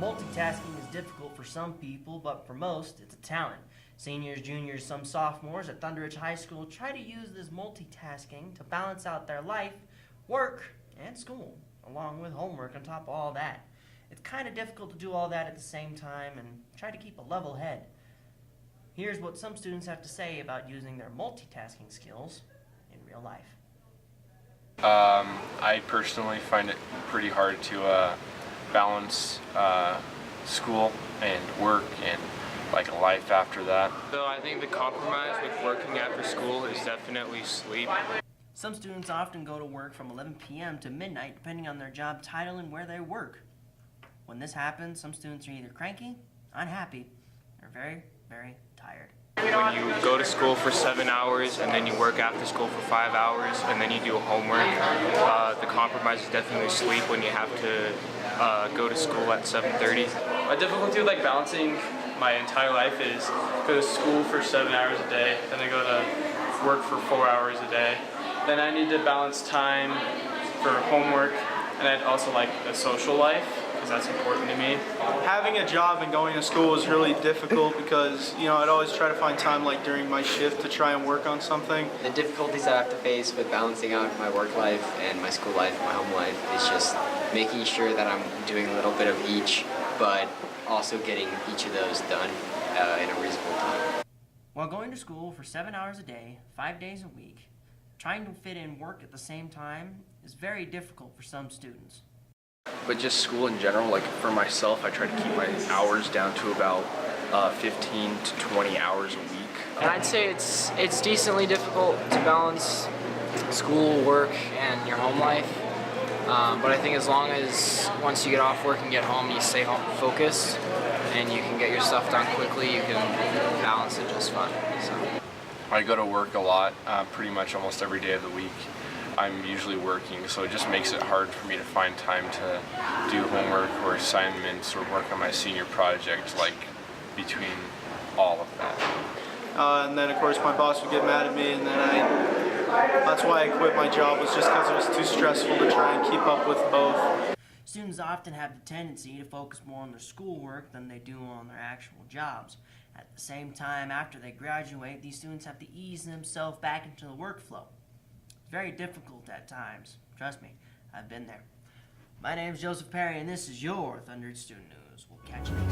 Multitasking is difficult for some people, but for most, it's a talent. Seniors, juniors, some sophomores at Thunder Ridge High School try to use this multitasking to balance out their life, work, and school, along with homework on top of all that. It's kind of difficult to do all that at the same time and try to keep a level head. Here's what some students have to say about using their multitasking skills in real life. I personally find it pretty hard to balance school and work and like a life after that. So I think the compromise with working after school is definitely sleep. Some students often go to work from 11 p.m. to midnight depending on their job title and where they work. When this happens, some students are either cranky, unhappy, or very, very tired. When you go to school for 7 hours and then you work after school for 5 hours and then you do homework, the compromise is definitely sleep when you have to go to school at 7:30. My difficulty with balancing my entire life is go to school for 7 hours a day, then I go to work for 4 hours a day. Then I need to balance time for homework, and I'd also like a social life, because that's important to me. Having a job and going to school is really difficult because, I'd always try to find time during my shift to try and work on something. The difficulties I have to face with balancing out my work life and my school life, my home life, is just making sure that I'm doing a little bit of each, but also getting each of those done in a reasonable time. While going to school for 7 hours a day, 5 days a week, trying to fit in work at the same time is very difficult for some students. But just school in general, for myself, I try to keep my hours down to about 15 to 20 hours a week. And I'd say it's decently difficult to balance school, work, and your home life. But I think as long as once you get off work and get home, you stay home focused, and you can get your stuff done quickly, you can balance it just fine. So. I go to work a lot, pretty much almost every day of the week. I'm usually working, so it just makes it hard for me to find time to do homework or assignments or work on my senior project, between all of that. And then, of course, my boss would get mad at me, and then that's why I quit my job, was just because it was too stressful to try and keep up with both. Students often have the tendency to focus more on their schoolwork than they do on their actual jobs. At the same time, after they graduate, these students have to ease themselves back into the workflow. It's very difficult at times. Trust me, I've been there. My name is Joseph Perry, and this is your Thunder Ridge Student News. We'll catch you next time.